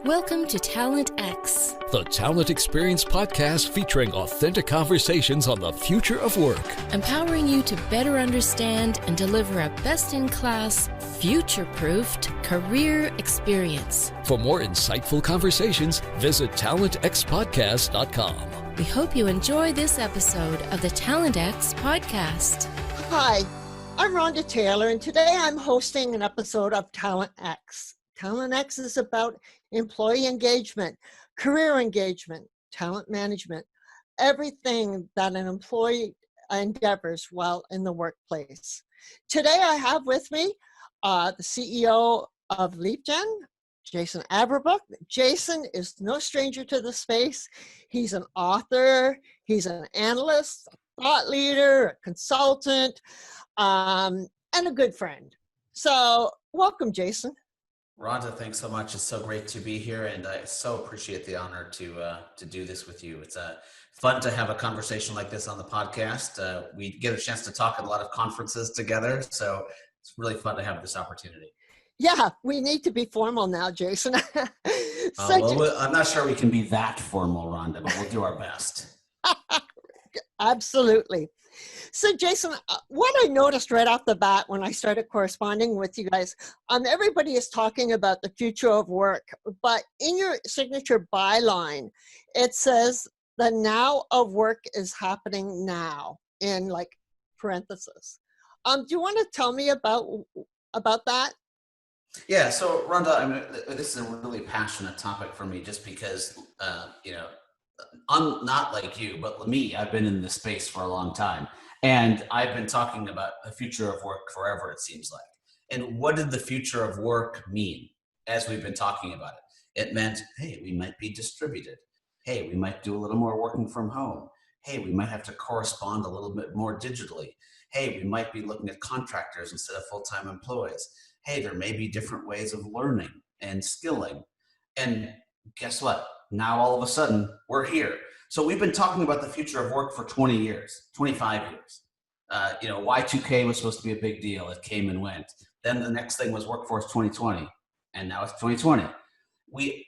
Welcome to Talent X, the Talent Experience podcast featuring authentic conversations on the future of work. empowering you to better understand and deliver a best-in-class, future-proofed career experience. For more insightful conversations, visit talentxpodcast.com. We hope you enjoy this episode of the Talent X podcast. Hi, I'm Rhonda Taylor, and today I'm hosting an episode of Talent X. Talent X is about employee engagement, career engagement, talent management, everything that an employee endeavors while in the workplace. Today I have with me the CEO of LeapGen, Jason Averbook. Jason is no stranger to the space. He's an author, he's an analyst, a thought leader, a consultant, and a good friend. So welcome, Jason. Rhonda, thanks so much. It's so great to be here, and I so appreciate the honor to do this with you. It's fun to have a conversation like this on the podcast. We get a chance to talk at a lot of conferences together, so it's really fun to have this opportunity. Yeah, we need to be formal now, Jason. I'm not sure we can be that formal, Rhonda, but we'll do our best. Absolutely. So, Jason, what I noticed right off the bat when I started corresponding with you guys, everybody is talking about the future of work, but in your signature byline, it says the now of work is happening now in like parentheses. Do you want to tell me about that? Yeah, so Rhonda, this is a really passionate topic for me just because, I'm not like you, but me, I've been in this space for a long time. And I've been talking about the future of work forever, it seems like. And what did the future of work mean as we've been talking about it? It meant, hey, we might be distributed. Hey, we might do a little more working from home. Hey, we might have to correspond a little bit more digitally. Hey, we might be looking at contractors instead of full-time employees. Hey, there may be different ways of learning and skilling. And guess what? Now all of a sudden, we're here. So we've been talking about the future of work for 20 years, 25 years. Y2K was supposed to be a big deal. It came and went. Then the next thing was Workforce 2020, and now it's 2020. We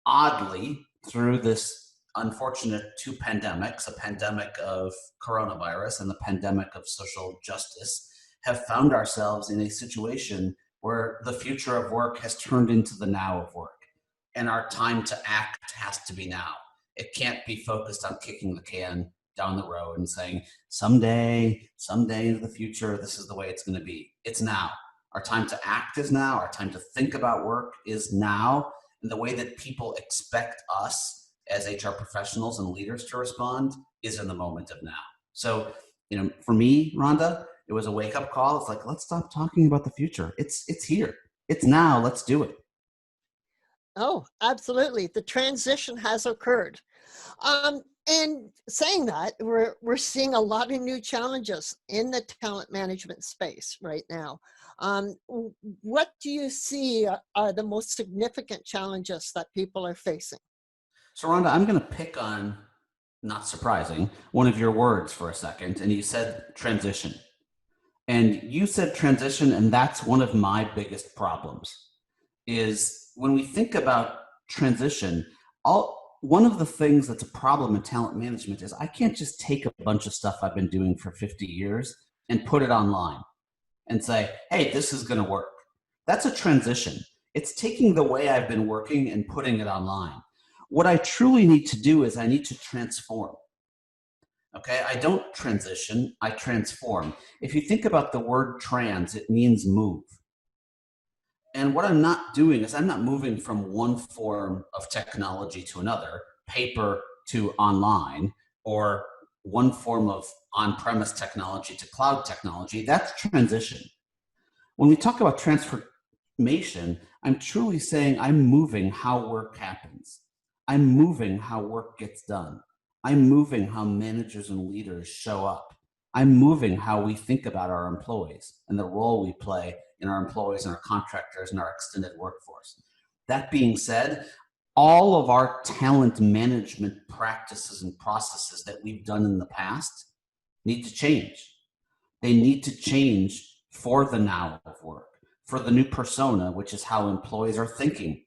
oddly, through this unfortunate two pandemics, a pandemic of coronavirus and the pandemic of social justice, have found ourselves in a situation where the future of work has turned into the now of work. And our time to act has to be now. It can't be focused on kicking the can down the road and saying, someday into the future, this is the way it's going to be. It's now. Our time to act is now. Our time to think about work is now. And the way that people expect us as HR professionals and leaders to respond is in the moment of now. So, for me, Rhonda, it was a wake-up call. It's like, let's stop talking about the future. It's here. It's now. Let's do it. Oh, absolutely. The transition has occurred. And saying that, we're seeing a lot of new challenges in the talent management space right now. What do you see are the most significant challenges that people are facing? So Rhonda, I'm going to pick on, not surprising, one of your words for a second, and you said transition. And you said transition, and that's one of my biggest problems, is when we think about transition, one of the things that's a problem in talent management is I can't just take a bunch of stuff I've been doing for 50 years and put it online and say, hey, this is going to work. That's a transition. It's taking the way I've been working and putting it online. What I truly need to do is I need to transform. Okay, I don't transition, I transform. If you think about the word trans, it means move. And what I'm not doing is I'm not moving from one form of technology to another, paper to online, or one form of on-premise technology to cloud technology. That's transition. When we talk about transformation, I'm truly saying I'm moving how work happens. I'm moving how work gets done. I'm moving how managers and leaders show up. I'm moving how we think about our employees and the role we play in our employees and our contractors and our extended workforce. That being said, all of our talent management practices and processes that we've done in the past need to change. They need to change for the now of work, for the new persona, which is how employees are thinking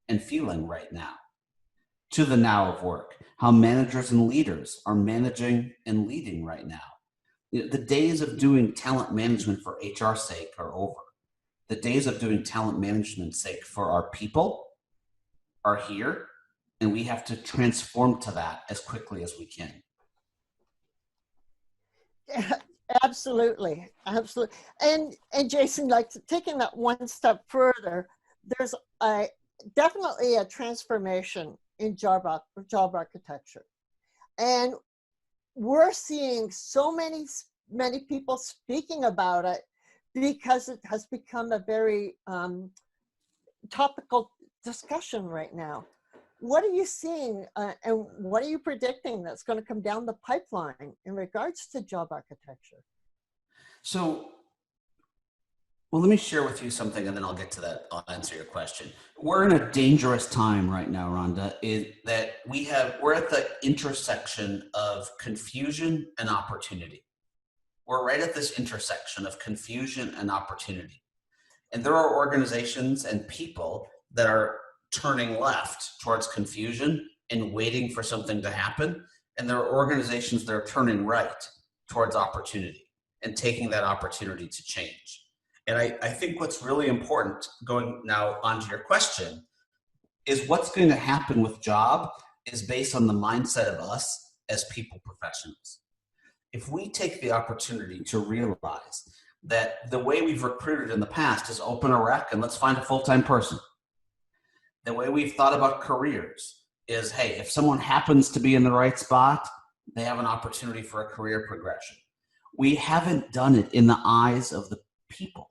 and feeling right now, to the now of work, how managers and leaders are managing and leading right now. The days of doing talent management for HR's sake are over. The days of doing talent management sake for our people are here, and we have to transform to that as quickly as we can. Absolutely, absolutely. And Jason, like taking that one step further, there's definitely a transformation in job architecture, and we're seeing so many people speaking about it because it has become a very topical discussion right now. What are you seeing and what are you predicting that's going to come down the pipeline in regards to job architecture? So, well, let me share with you something and then I'll get to that. I'll answer your question. We're in a dangerous time right now, Rhonda, is that we're at the intersection of confusion and opportunity. We're right at this intersection of confusion and opportunity. And there are organizations and people that are turning left towards confusion and waiting for something to happen. And there are organizations that are turning right towards opportunity and taking that opportunity to change. And I think what's really important, going now onto your question, is what's going to happen with job is based on the mindset of us as people professionals. If we take the opportunity to realize that the way we've recruited in the past is open a rec and let's find a full-time person. The way we've thought about careers is, hey, if someone happens to be in the right spot, they have an opportunity for a career progression. We haven't done it in the eyes of the people.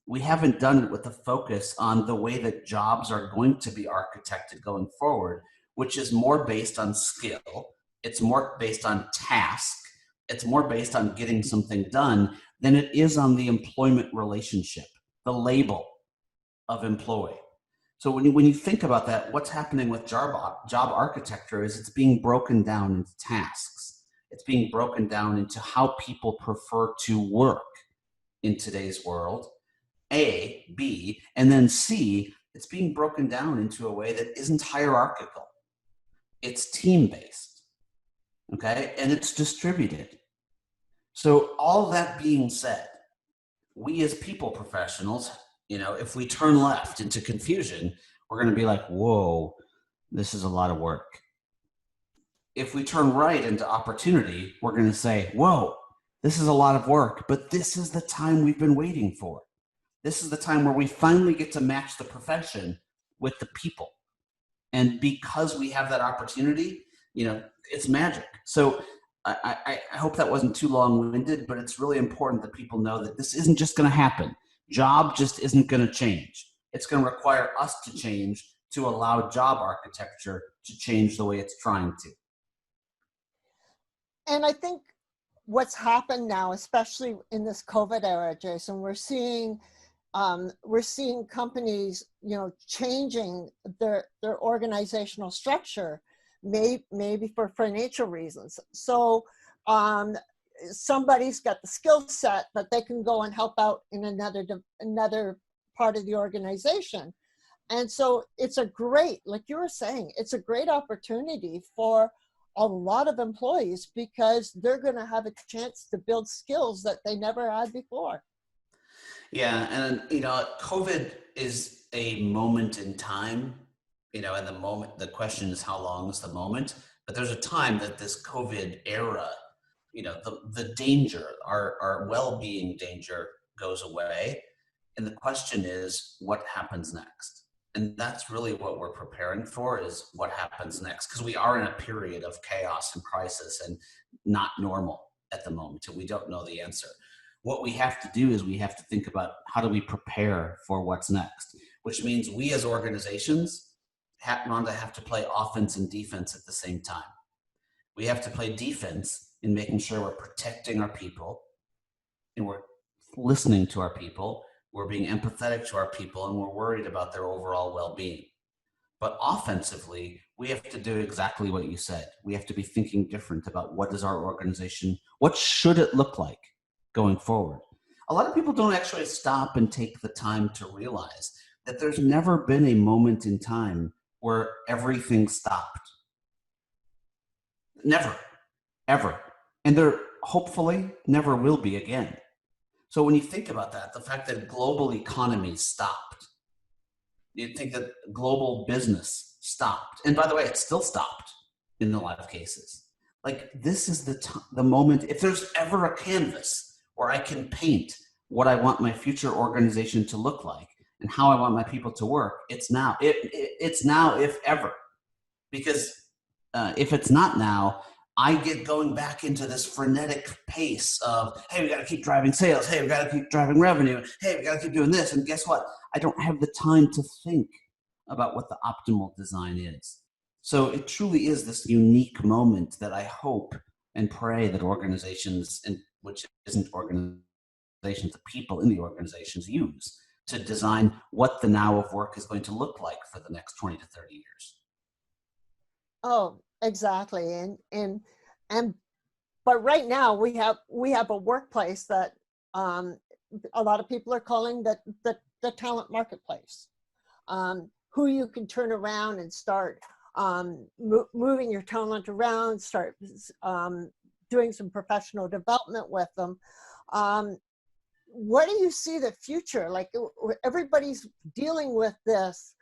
We haven't done it with the focus on the way that jobs are going to be architected going forward, which is more based on skill. It's more based on task. It's more based on getting something done than it is on the employment relationship, the label of employee. So when you think about that, what's happening with job architecture is it's being broken down into tasks. It's being broken down into how people prefer to work in today's world, A, B, and then C, it's being broken down into a way that isn't hierarchical. It's team-based, okay? And it's distributed. So all that being said, we as people professionals, if we turn left into confusion, we're going to be like, whoa, this is a lot of work. If we turn right into opportunity, we're going to say, whoa, this is a lot of work, but this is the time we've been waiting for. This is the time where we finally get to match the profession with the people. And because we have that opportunity, it's magic. So I hope that wasn't too long-winded, but it's really important that people know that this isn't just going to happen. Job just isn't going to change. It's going to require us to change to allow job architecture to change the way it's trying to. And I think what's happened now, especially in this COVID era, Jason, we're seeing companies, changing their organizational structure, maybe for financial reasons. So somebody's got the skill set that they can go and help out in another part of the organization. And so it's like you were saying, it's a great opportunity for a lot of employees because they're going to have a chance to build skills that they never had before. Yeah, and COVID is a moment in time, and the question is how long is the moment? But there's a time that this COVID era, the danger, our well-being danger goes away. And the question is, what happens next? And that's really what we're preparing for, is what happens next, because we are in a period of chaos and crisis and not normal at the moment, and we don't know the answer. What we have to do is we have to think about how do we prepare for what's next, which means we as organizations, Rhonda, have to play offense and defense at the same time. We have to play defense in making sure we're protecting our people and we're listening to our people, we're being empathetic to our people, and we're worried about their overall well-being. But offensively, we have to do exactly what you said. We have to be thinking different about what is our organization, what should it look like going forward. A lot of people don't actually stop and take the time to realize that there's never been a moment in time where everything stopped. Never, ever. And there hopefully never will be again. So when you think about that, the fact that global economies stopped, you think that global business stopped. And by the way, it still stopped in a lot of cases. Like, this is the moment, if there's ever a canvas where I can paint what I want my future organization to look like and how I want my people to work, it's now. It's now, if ever. Because if it's not now, I get going back into this frenetic pace of, hey, we got to keep driving sales. Hey, we got to keep driving revenue. Hey, we got to keep doing this. And guess what? I don't have the time to think about what the optimal design is. So it truly is this unique moment that I hope and pray that organizations, and which isn't organizations, the people in the organizations use to design what the now of work is going to look like for the next 20 to 30 years. Oh, exactly. But right now we have a workplace that a lot of people are calling the talent marketplace, who you can turn around and start moving your talent around, start doing some professional development with them. What do you see the future? Like, everybody's dealing with this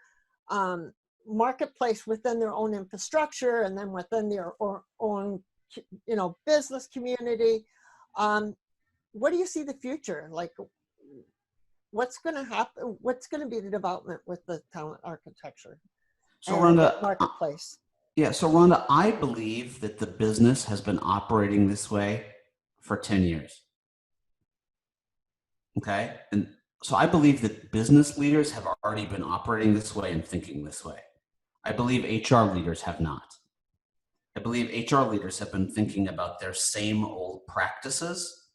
marketplace within their own infrastructure and then within their own, business community. What do you see the future? Like, what's going to happen? What's going to be the development with the talent architecture? So Rhonda, marketplace. So Rhonda, I believe that the business has been operating this way for 10 years. Okay. And so I believe that business leaders have already been operating this way and thinking this way. I believe HR leaders have not. I believe HR leaders have been thinking about their same old practices,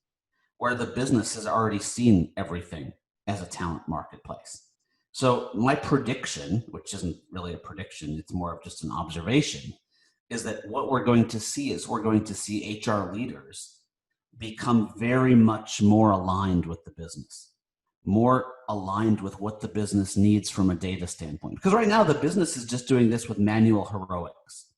where the business has already seen everything as a talent marketplace. So my prediction, which isn't really a prediction, it's more of just an observation, is that what we're going to see is we're going to see HR leaders become very much more aligned with the business, more aligned with what the business needs from a data standpoint. Because right now the business is just doing this with manual heroics.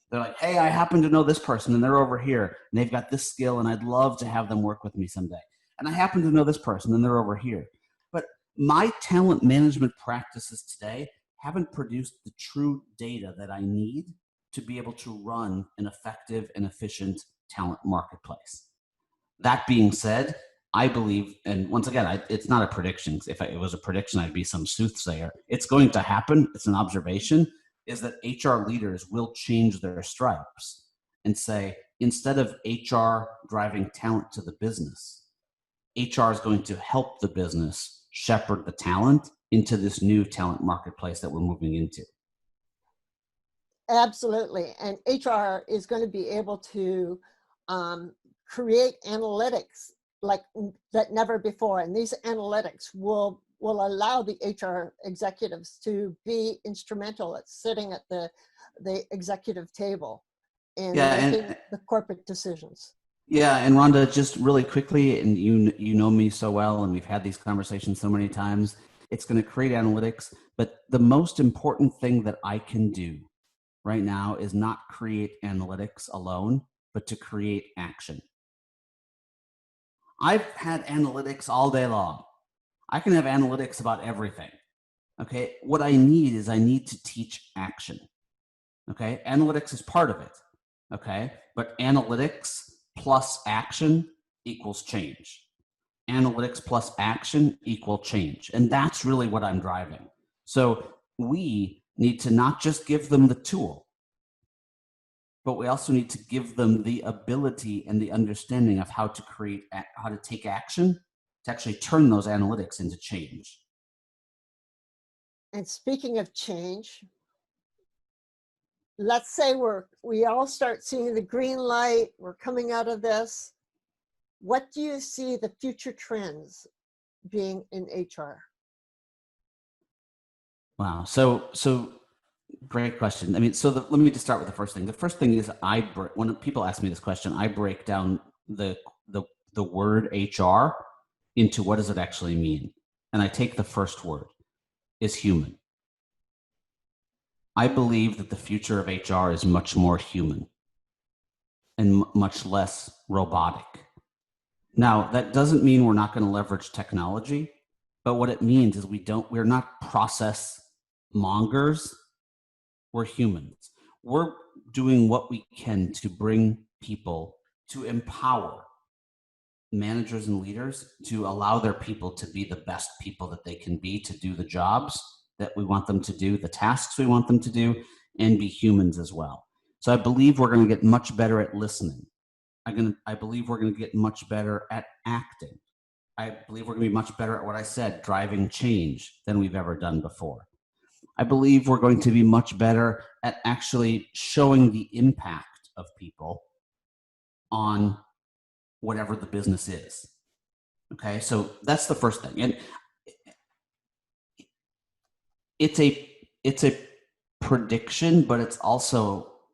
They're like, hey, I happen to know this person and they're over here and they've got this skill and I'd love to have them work with me someday. And I happen to know this person and they're over here. But my talent management practices today haven't produced the true data that I need to be able to run an effective and efficient talent marketplace. That being said, I believe, and once again, it's not a prediction. If it was a prediction, I'd be some soothsayer. It's going to happen. It's an observation, is that HR leaders will change their stripes and say, instead of HR driving talent to the business, HR is going to help the business shepherd the talent into this new talent marketplace that we're moving into. Absolutely. And HR is going to be able to create analytics like that never before. And these analytics will allow the HR executives to be instrumental at sitting at the executive table and making the corporate decisions. Yeah, and Rhonda, just really quickly, and you know me so well, and we've had these conversations so many times, it's going to create analytics, but the most important thing that I can do right now is not create analytics alone, but to create action. I've had analytics all day long. I can have analytics about everything. Okay, what I need to teach action. Okay, analytics is part of it. Okay, but analytics plus action equals change. Analytics plus action equal change. And that's really what I'm driving. So we need to not just give them the tool, but we also need to give them the ability and the understanding of how to take action to actually turn those analytics into change. And speaking of change, let's say we all start seeing the green light, we're coming out of this. What do you see the future trends being in HR? Wow. So great question. I mean, let me just start with the first thing. The first thing is when people ask me this question, I break down the word HR into what does it actually mean? And I take the first word. is human. I believe that the future of HR is much more human and much less robotic. Now, that doesn't mean we're not going to leverage technology, but what it means is we're not process mongers. We're humans. We're doing what we can to bring people, to empower managers and leaders to allow their people to be the best people that they can be, to do the jobs that we want them to do, the tasks we want them to do, and be humans as well. So I believe we're going to get much better at listening. I believe we're going to get much better at acting. I believe we're going to be much better at what I said, driving change, than we've ever done before. I believe we're going to be much better at actually showing the impact of people on whatever the business is. Okay, so that's the first thing. And it's a prediction, but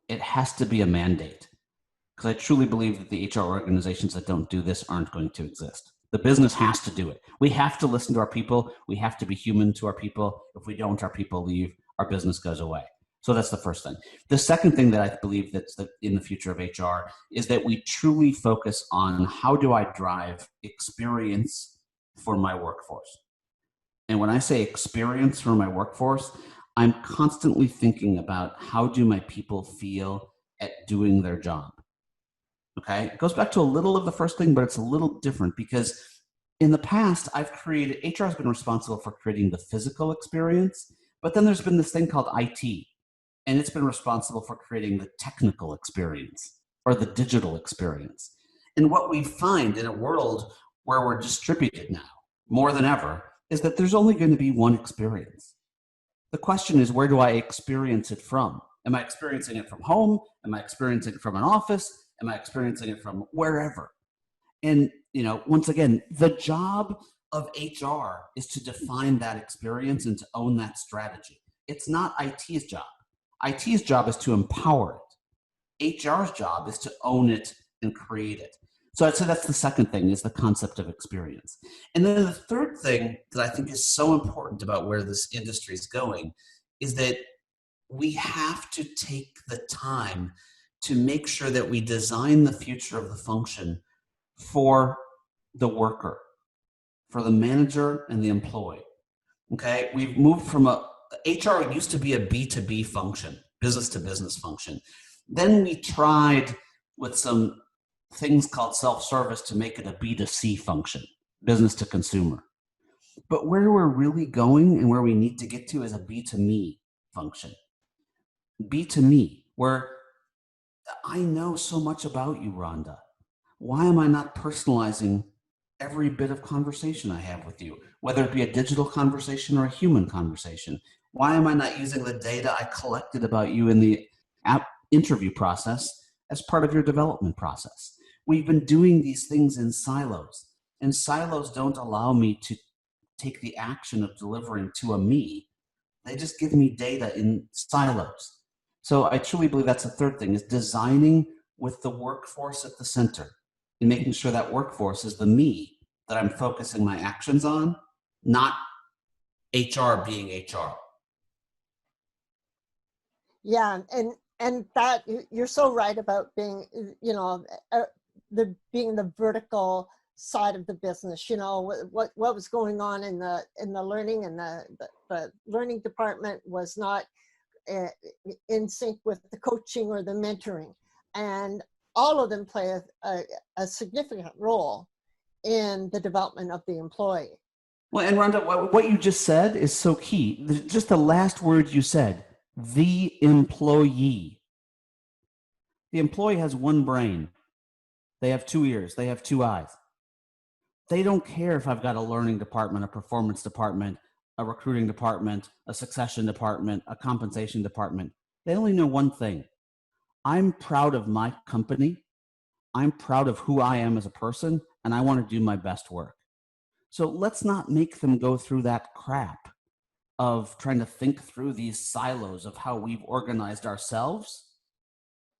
it has to be a mandate. Because I truly believe that the HR organizations that don't do this aren't going to exist. The business has to do it. We have to listen to our people. We have to be human to our people. If we don't, our people leave, our business goes away. So that's the first thing. The second thing that I believe that's in the future of HR is that we truly focus on how do I drive experience for my workforce. And when I say experience for my workforce, I'm constantly thinking about how do my people feel at doing their job. Okay, it goes back to a little of the first thing, but it's a little different because in the past, HR has been responsible for creating the physical experience, but then there's been this thing called IT, and it's been responsible for creating the technical experience or the digital experience. And what we find in a world where we're distributed now, more than ever, is that there's only going to be one experience. The question is, where do I experience it from? Am I experiencing it from home? Am I experiencing it from an office? Am I experiencing it from wherever? And, once again, the job of HR is to define that experience and to own that strategy. It's not IT's job. IT's job is to empower it. HR's job is to own it and create it. So I'd say that's the second thing, is the concept of experience. And then the third thing that I think is so important about where this industry is going is that we have to take the time to make sure that we design the future of the function for the worker, for the manager and the employee. Okay, we've moved from HR used to be a B2B function, business to business function. Then we tried with some things called self-service to make it a B2C function, business to consumer. But where we're really going and where we need to get to is a B2Me function. B2Me, where I know so much about you, Rhonda. Why am I not personalizing every bit of conversation I have with you, whether it be a digital conversation or a human conversation? Why am I not using the data I collected about you in the app interview process as part of your development process? We've been doing these things in silos, and silos don't allow me to take the action of delivering to a me. They just give me data in silos. So I truly believe that's the third thing, is designing with the workforce at the center and making sure that workforce is the me that I'm focusing my actions on, not HR being HR. Yeah, and that you're so right about being, being the vertical side of the business. What was going on in the learning, and the learning department was not in sync with the coaching or the mentoring, and all of them play a significant role in the development of the employee. Well, and Rhonda, what you just said is so key. Just the last word you said, the employee. The employee has one brain. They have two ears. They have two eyes. They don't care if I've got a learning department, a performance department, a recruiting department, a succession department, a compensation department. They only know one thing. I'm proud of my company. I'm proud of who I am as a person, and I want to do my best work. So let's not make them go through that crap of trying to think through these silos of how we've organized ourselves.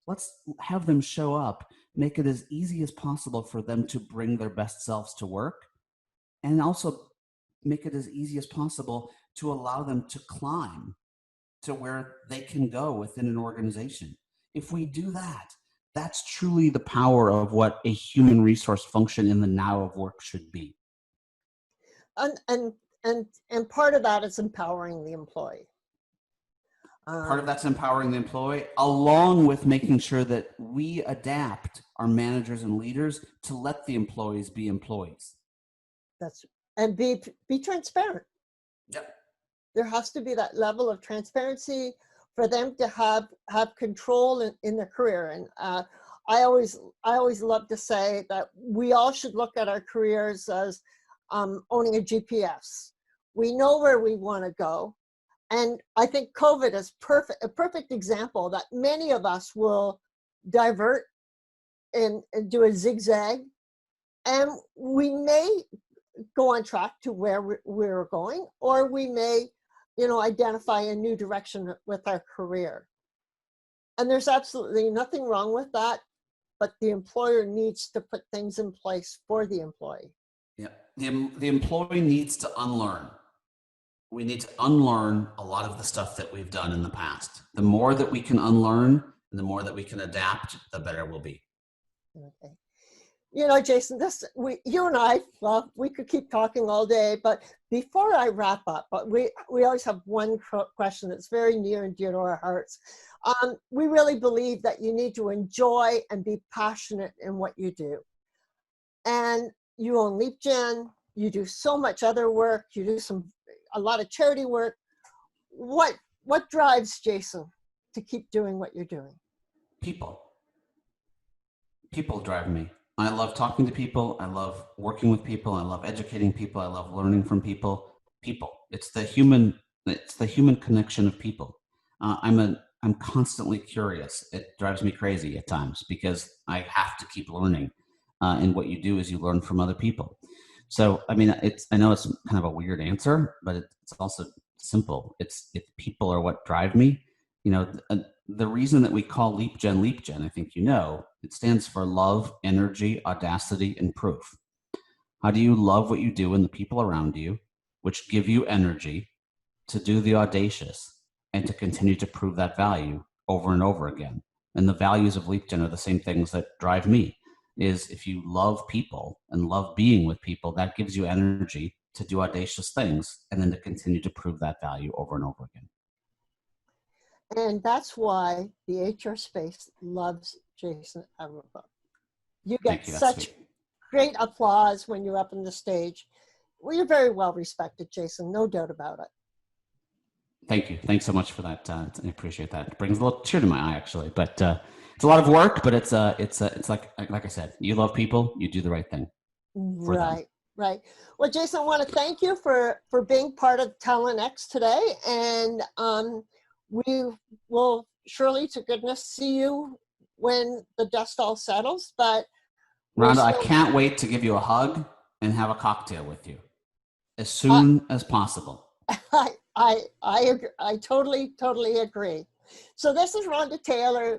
Let's have them show up, make it as easy as possible for them to bring their best selves to work, and also make it as easy as possible to allow them to climb to where they can go within an organization. If we do that, that's truly the power of what a human resource function in the now of work should be. And part of that is empowering the employee. Part of that's empowering the employee, along with making sure that we adapt our managers and leaders to let the employees be employees. And be transparent. Yep. There has to be that level of transparency for them to have control in their career. And I always love to say that we all should look at our careers as owning a GPS. We know where we want to go. And I think COVID is a perfect example that many of us will divert and do a zigzag. And we may go on track to where we're going, or we may, identify a new direction with our career. And there's absolutely nothing wrong with that, but the employer needs to put things in place for the employee. Yeah, the employee needs to unlearn. We need to unlearn a lot of the stuff that we've done in the past. The more that we can unlearn and the more that we can adapt, the better we'll be. Okay. Jason, you and I, well, we could keep talking all day, but before I wrap up, but we always have one question that's very near and dear to our hearts. We really believe that you need to enjoy and be passionate in what you do. And you own LeapGen, you do so much other work, you do a lot of charity work. What drives Jason to keep doing what you're doing? People drive me. I love talking to people. I love working with people. I love educating people. I love learning from people. It's the human connection of people. I'm constantly curious. It drives me crazy at times because I have to keep learning. And what you do is you learn from other people. So, I know it's kind of a weird answer, but it's also simple. It's people are what drive me. The reason that we call LeapGen, I think it stands for love, energy, audacity, and proof. How do you love what you do and the people around you, which give you energy to do the audacious and to continue to prove that value over and over again? And the values of LeapGen are the same things that drive me. Is if you love people and love being with people, that gives you energy to do audacious things and then to continue to prove that value over and over again. And that's why the HR space loves Jason Averbook. You get such great applause when you're up on the stage. Well, you're very well respected, Jason, no doubt about it. Thank you. Thanks so much for that. I appreciate that. It brings a little tear to my eye, actually. But it's a lot of work, but it's like I said, you love people, you do the right thing. Right. Well, Jason, I want to thank you for being part of Talent X today. And we will surely, to goodness, see you when the dust all settles. But Rhonda, I can't wait to give you a hug and have a cocktail with you as soon as possible. I totally agree. So this is Rhonda Taylor.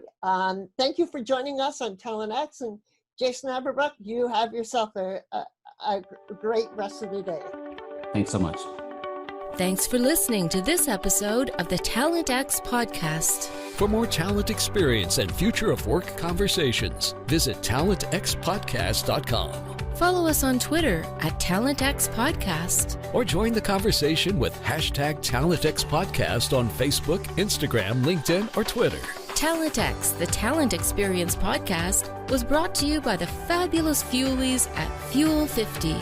Thank you for joining us on Talent X, and Jason Averbook, you have yourself a great rest of the day. Thanks so much. Thanks for listening to this episode of the Talent X podcast. For more talent experience and future of work conversations, visit talentxpodcast.com. Follow us on Twitter at TalentXPodcast. Or join the conversation with #TalentXPodcast on Facebook, Instagram, LinkedIn, or Twitter. Talent X, the Talent Experience podcast, was brought to you by the fabulous Fuelies at Fuel 50.